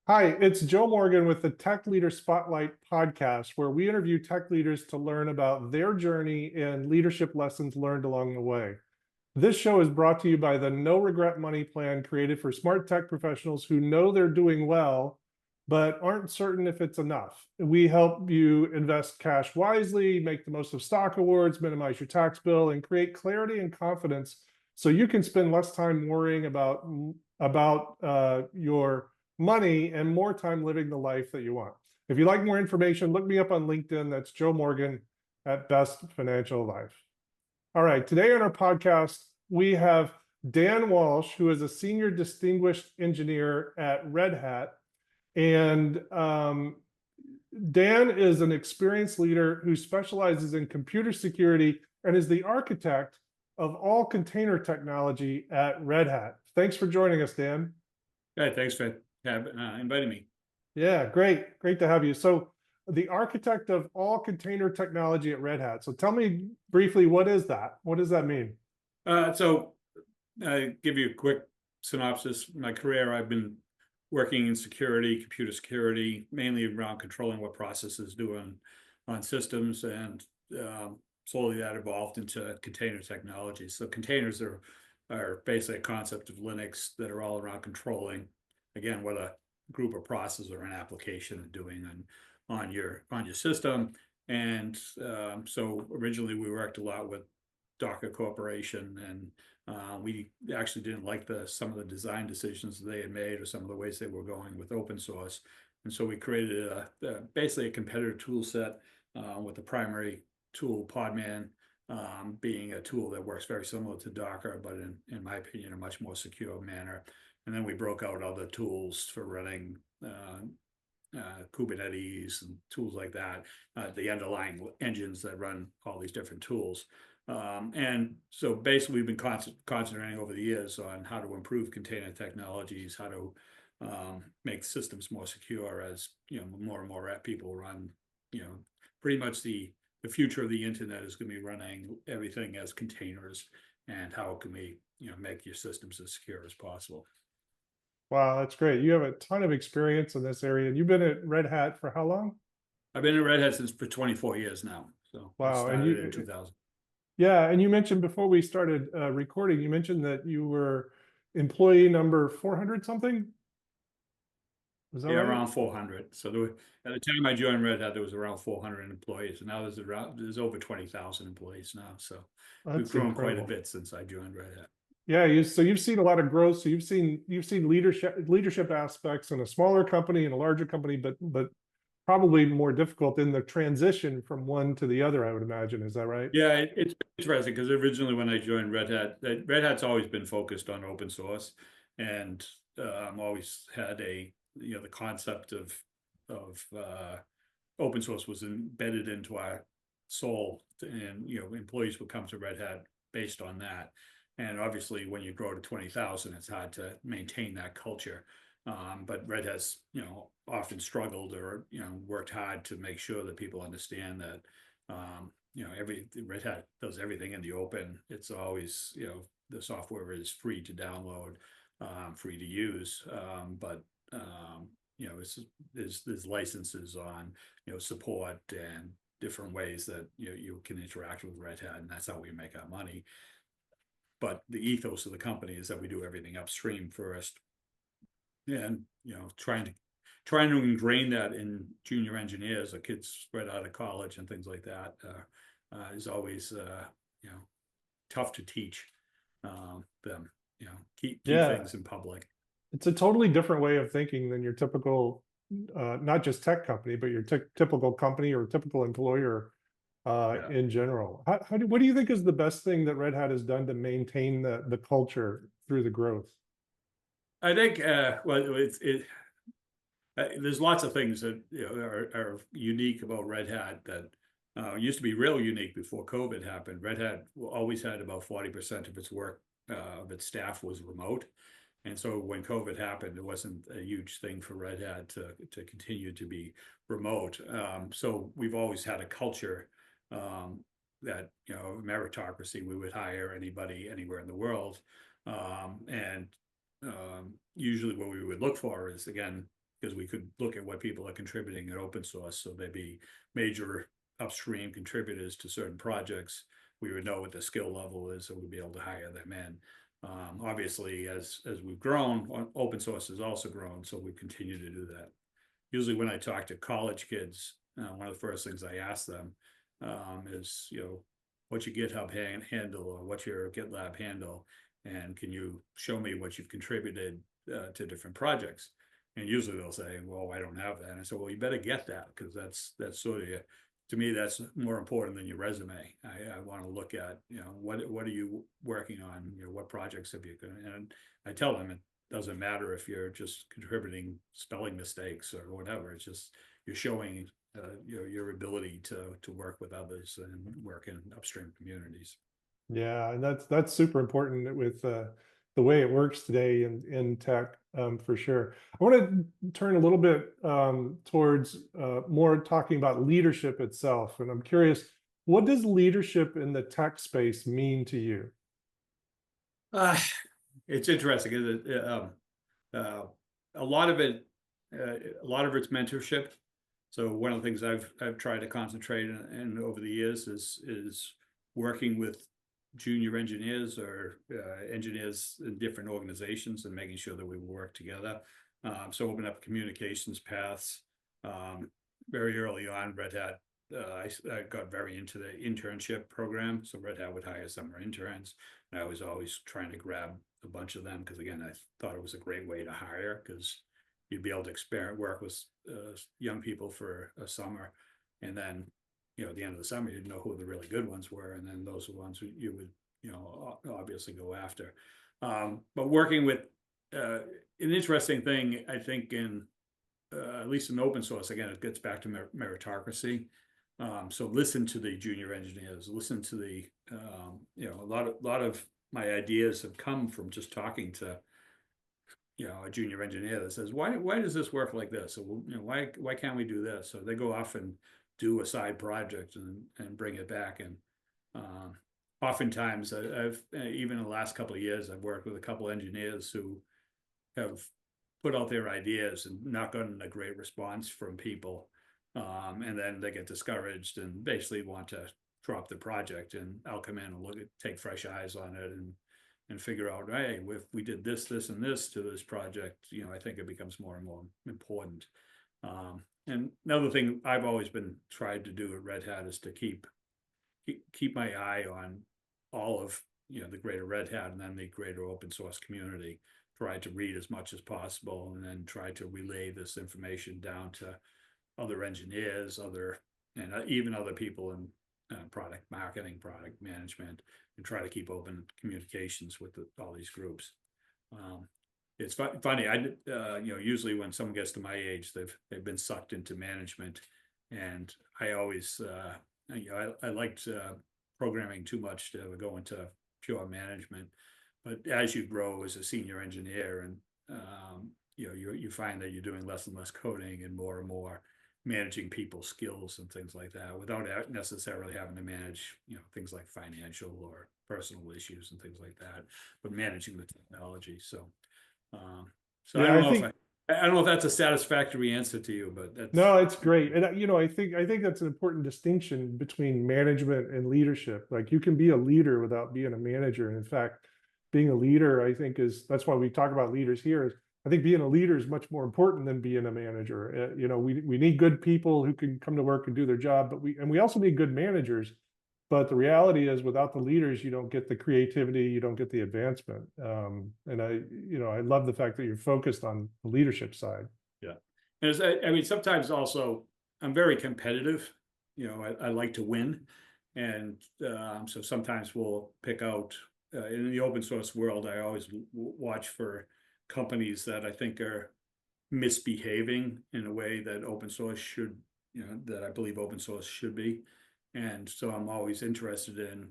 Hi, it's Joe Morgan with the Tech Leader Spotlight podcast, where we interview tech leaders to learn about their journey and leadership lessons learned along the way. This show is brought to you by the No Regret Money Plan created for smart tech professionals who know they're doing well, but aren't certain if it's enough. We help you invest cash wisely, make the most of stock awards, minimize your tax bill, and create clarity and confidence so you can spend less time worrying about your money and more time living the life that you want. If you'd like more information, look me up on LinkedIn. That's Joe Morgan at Best Financial Life. All right, today on our podcast, we have Dan Walsh, who is a senior distinguished engineer at Red Hat. And Dan is an experienced leader who specializes in computer security and is the architect of all container technology at Red Hat. Thanks for joining us, Dan. Hey, thanks for inviting me. Yeah, great. Great to have you. So the architect of all container technology at Red Hat. So tell me briefly, what is that? What does that mean? So I give you a quick synopsis. My career, I've been working in security, computer security, mainly around controlling what processes do on systems, and slowly that evolved into container technology. So containers are basically a concept of Linux that are all around controlling, again, what a group of processes or an application are doing on your system. And so originally we worked a lot with Docker Corporation, and we actually didn't like some of the design decisions that they had made or some of the ways they were going with open source. And so we created basically a competitor tool set with the primary tool, Podman, being a tool that works very similar to Docker, but in my opinion, a much more secure manner. And then we broke out other tools for running Kubernetes and tools like that, the underlying engines that run all these different tools. And so basically we've been concentrating over the years on how to improve container technologies, how to make systems more secure as, more and more people run, pretty much the future of the internet is going to be running everything as containers, and how can we, make your systems as secure as possible. Wow, that's great. You have a ton of experience in this area. You've been at Red Hat for how long? I've been at Red Hat for 24 years now. So I Wow, and started in 2000. yeah, and you mentioned before we started recording, you mentioned that you were employee number 400 something. Is that Yeah, right? around 400. So at the time I joined Red Hat, there was around 400 employees, and now there's over 20,000 employees now. So we've That's grown quite a incredible. bit since I joined Red Hat. Yeah, so you've seen a lot of growth. So you've seen leadership aspects in a smaller company and a larger company, but probably more difficult in the transition from one to the other, I would imagine. Is that right? Yeah, it's interesting because originally when I joined Red Hat, Red Hat's always been focused on open source, and always had the concept of open source was embedded into our soul, and employees would come to Red Hat based on that. And obviously, when you grow to 20,000, it's hard to maintain that culture. But Red has, often struggled or worked hard to make sure that people understand that every Red Hat does everything in the open. It's always, the software is free to download, free to use, but there's licenses on support and different ways that you can interact with Red Hat, and that's how we make our money. But the ethos of the company is that we do everything upstream first, and trying to ingrain that in junior engineers or kids right out of college and things like that is always tough to teach them. Keep Yeah, things in public. it's a totally different way of thinking than your typical, not just tech company, but your typical company or typical employer Yeah. in general. What do you think is the best thing that Red Hat has done to maintain the culture through the growth? I think there's lots of things that are unique about Red Hat that used to be real unique before COVID happened. Red Hat always had about 40% of its work, of its staff, was remote. And so when COVID happened, it wasn't a huge thing for Red Hat to continue to be remote. So we've always had a culture that, meritocracy. We would hire anybody anywhere in the world. And usually what we would look for is, again, because we could look at what people are contributing at open source, so they'd be major upstream contributors to certain projects. We would know what the skill level is, so we'd be able to hire them in. Obviously, as we've grown, open source has also grown, so we continue to do that. Usually when I talk to college kids, one of the first things I ask them is, what's your GitHub handle, or what's your GitLab handle? And can you show me what you've contributed to different projects? And usually they'll say, well, I don't have that. And I said, well, you better get that, because that's sort of, to me, that's more important than your resume. I want to look at, what are you working on? What projects have you done? And I tell them it doesn't matter if you're just contributing spelling mistakes or whatever. It's just you're showing your ability to work with others and work in upstream communities. Yeah, and that's super important with the way it works today in tech, for sure. I want to turn a little bit towards more talking about leadership itself, and I'm curious, what does leadership in the tech space mean to you? It's interesting, isn't it? A lot of it, a lot of it's mentorship. So one of the things I've tried to concentrate in over the years is working with junior engineers or engineers in different organizations and making sure that we work together. So open up communications paths. Very early on, Red Hat, I got very into the internship program. So Red Hat would hire summer interns, and I was always trying to grab a bunch of them because, again, I thought it was a great way to hire, because you'd be able to work with young people for a summer, and then at the end of the summer you'd know who the really good ones were, and then those are the ones who you would obviously go after. But working with an interesting thing, I think, in at least in open source, again, it gets back to meritocracy. So listen to the junior engineers, listen to the a lot of my ideas have come from just talking to a junior engineer that says, why does this work like this? So why can't we do this? So they go off and do a side project and bring it back. And oftentimes I've even in the last couple of years, I've worked with a couple of engineers who have put out their ideas and not gotten a great response from people. And then they get discouraged and basically want to drop the project, and I'll come in and take fresh eyes on it and figure out, hey, if we did this, this, and this to this project, I think it becomes more and more important. And another thing I've always been tried to do at Red Hat is to keep my eye on all of the greater Red Hat and then the greater open source community. Try to read as much as possible, and then try to relay this information down to other engineers, and even other people in product marketing, product management, and try to keep open communications with all these groups. It's funny. Usually when someone gets to my age, they've been sucked into management, and I always I liked programming too much to go into pure management. But as you grow as a senior engineer, and you find that you're doing less and less coding and more managing people's skills and things like that, without necessarily having to manage things like financial or personal issues and things like that, but managing the technology. So Yeah, I don't know if that's a satisfactory answer to you, but that's no, it's great. And I think that's an important distinction between management and leadership. Like, you can be a leader without being a manager. And in fact, being a leader, I think, that's why we talk about leaders here. Is I think being a leader is much more important than being a manager. We need good people who can come to work and do their job, but we also need good managers. But the reality is, without the leaders, you don't get the creativity, you don't get the advancement. And I love the fact that you're focused on the leadership side. Yeah. And I mean, sometimes also I'm very competitive. I like to win. And so sometimes we'll pick out, in the open source world, I always watch for companies that I think are misbehaving in a way that open source should, that I believe open source should be. And so I'm always interested in,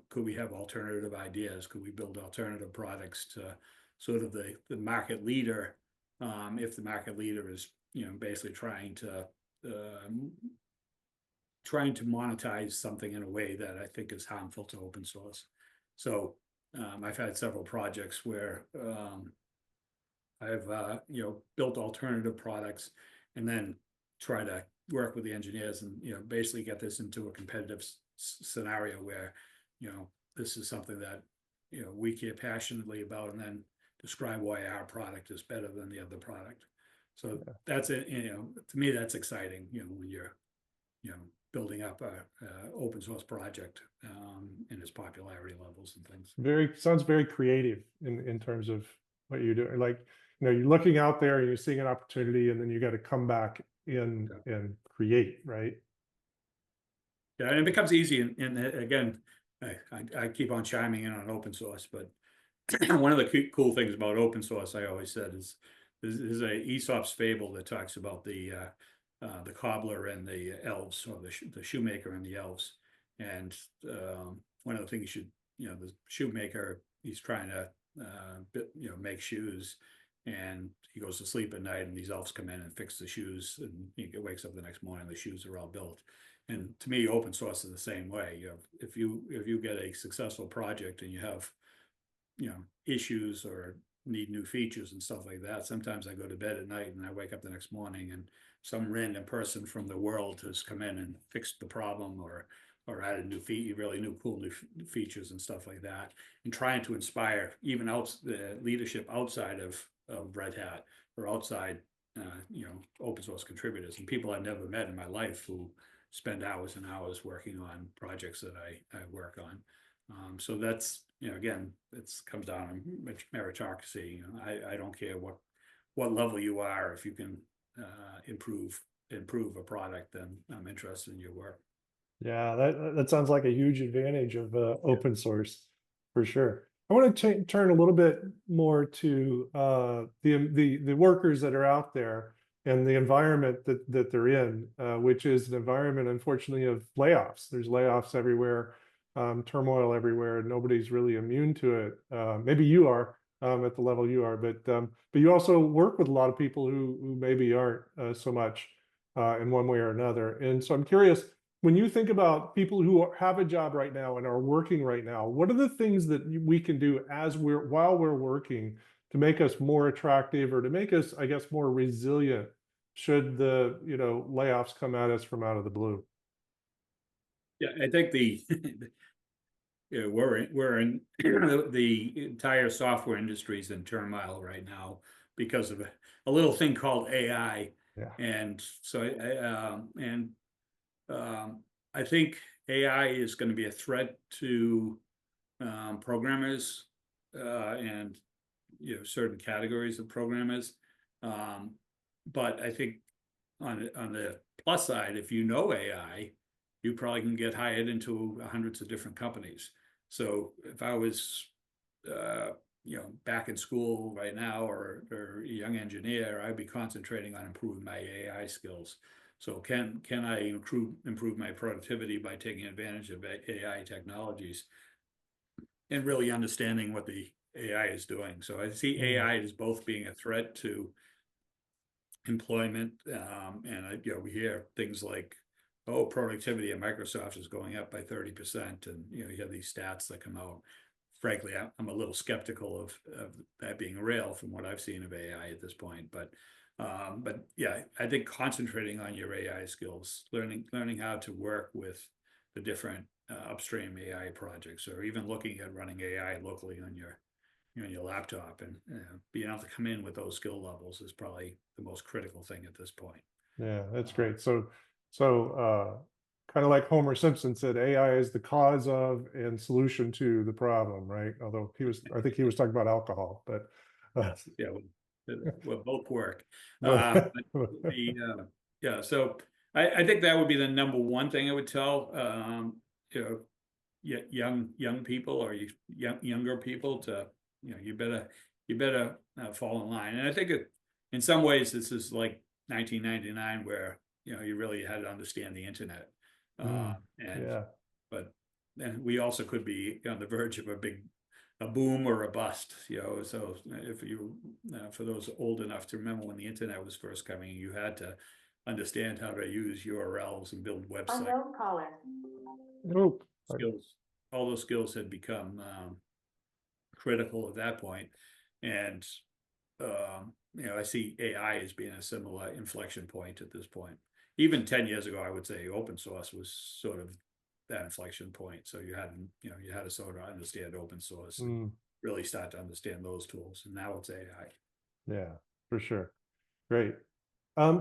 could we have alternative ideas? Could we build alternative products to sort of the market leader? If the market leader is, basically trying to monetize something in a way that I think is harmful to open source. So I've had several projects where I've built alternative products and then try to work with the engineers and, basically get this into a competitive scenario where, this is something that, we care passionately about, and then describe why our product is better than the other product. So that's it, to me, that's exciting, when you're, building up a open source project, and its popularity levels and things. Sounds very creative in terms of what you do. Like, you're looking out there and you're seeing an opportunity, and then you got to come back in and create, right? Yeah, and it becomes easy, and again, I keep on chiming in on open source, but one of the cool things about open source, I always said, is there's a Aesop's fable that talks about the cobbler and the elves, or the shoemaker and the elves. And one of the things the shoemaker, he's trying to make shoes, and he goes to sleep at night, and these elves come in and fix the shoes, and he wakes up the next morning, the shoes are all built. And to me, open source is the same way. If you get a successful project and you have issues or need new features and stuff like that, sometimes I go to bed at night and I wake up the next morning and some random person from the world has come in and fixed the problem, or added new cool features and stuff like that, and trying to inspire even the leadership outside of Red Hat, or outside open source contributors and people I've never met in my life, who spend hours and hours working on projects that I work on. So that's, again, it comes down to meritocracy. I don't care what level you are. If you can improve a product, then I'm interested in your work. Yeah, that sounds like a huge advantage of open source, for sure. I want to turn a little bit more to the workers that are out there and the environment that they're in, which is an environment, unfortunately, of layoffs. There's layoffs everywhere, turmoil everywhere, and nobody's really immune to it. Maybe you are at the level you are, but you also work with a lot of people who maybe aren't so much in one way or another. And so I'm curious, when you think about people who have a job right now and are working right now, what are the things that we can do while we're working to make us more attractive, or to make us, I guess, more resilient should the layoffs come at us from out of the blue? Yeah, I think we're in the entire software industry is in turmoil right now because of a little thing called AI. Yeah. And so I think AI is going to be a threat to programmers, and certain categories of programmers. But I think on the plus side, if you know AI, you probably can get hired into hundreds of different companies. So if I was back in school right now, or a young engineer, I'd be concentrating on improving my AI skills. So can I improve my productivity by taking advantage of AI technologies and really understanding what the AI is doing? So I see AI as both being a threat to employment, and we hear things like, oh, productivity at Microsoft is going up by 30%, and you have these stats that come out. Frankly, I'm a little skeptical of that being real from what I've seen of AI at this point. But yeah, I think concentrating on your AI skills, learning how to work with the different upstream AI projects, or even looking at running AI locally on your laptop, and being able to come in with those skill levels is probably the most critical thing at this point. Yeah, that's great. So kind of like Homer Simpson said, AI is the cause of and solution to the problem, right? Although I think he was talking about alcohol, but Yeah, well, both work. but Yeah, so I think that would be the number one thing I would tell young people, or younger people, to you better fall in line. And I think in some ways this is like 1999, where you really had to understand the internet, yeah. but then we also could be on the verge of a boom or a bust. So if you for those old enough to remember when the internet was first coming, you had to understand how to use URLs and build websites. Unknown caller. Nope. All those skills had become critical at that point. And I see AI as being a similar inflection point at this point. Even 10 years ago, I would say open source was sort of that inflection point. So you had to sort of understand open source and Mm, really start to understand those tools. And now it's AI. yeah, for sure. Great.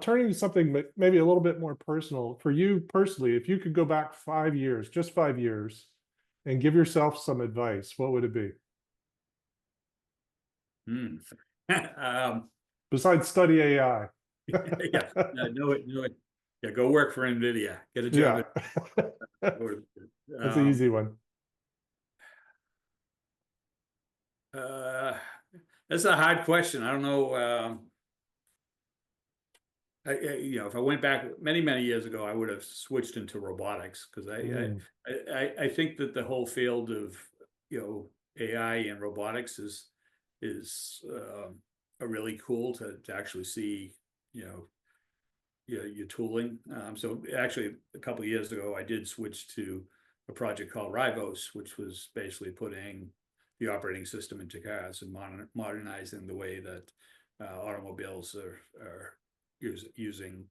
Turning to something maybe a little bit more personal for you personally, if you could go back 5 years, just 5 years, and give yourself some advice, what would it be? Hmm. um, Besides study AI. yeah, know it. Yeah, go work for NVIDIA. Get a job Yeah. at. That's an Um, easy one. uh, that's a hard question. I don't know. If I went back many years ago, I would have switched into robotics because Mm, I think that the whole field of AI and robotics is a really cool to actually see your tooling. So actually, a couple of years ago, I did switch to a project called Rivos, which was basically putting the operating system into cars and modernizing the way that automobiles are using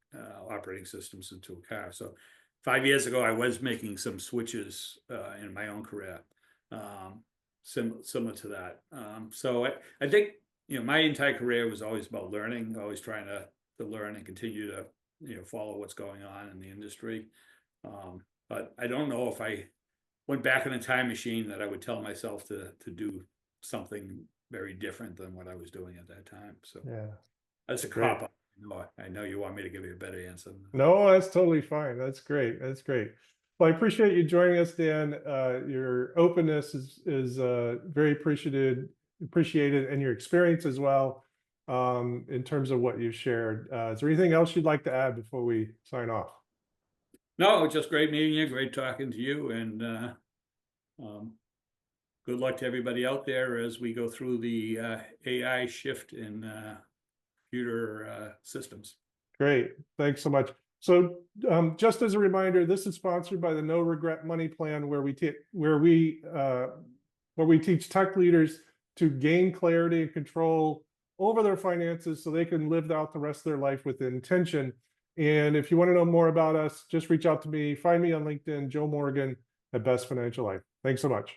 operating systems into a car. So 5 years ago, I was making some switches in my own career, similar to that. So I think my entire career was always about learning, always trying to learn and continue to follow what's going on in the industry. But I don't know if I went back in a time machine that I would tell myself to do something very different than what I was doing at that time. So yeah, that's a great. cop out. I know you want me to give you a better answer than that. No, that's totally fine. That's great. That's great. Well, I appreciate you joining us, Dan. Your openness is very appreciated, and your experience as well, in terms of what you shared. Is there anything else you'd like to add before we sign off? No, it's just great meeting you, great talking to you, and um, good luck to everybody out there as we go through the AI shift in computer systems. Great. Thanks so much. So, just as a reminder, this is sponsored by the No Regret Money Plan, where we teach tech leaders to gain clarity and control over their finances so they can live out the rest of their life with intention. And if you want to know more about us, just reach out to me. Find me on LinkedIn, Joe Morgan at Best Financial Life. Thanks so much.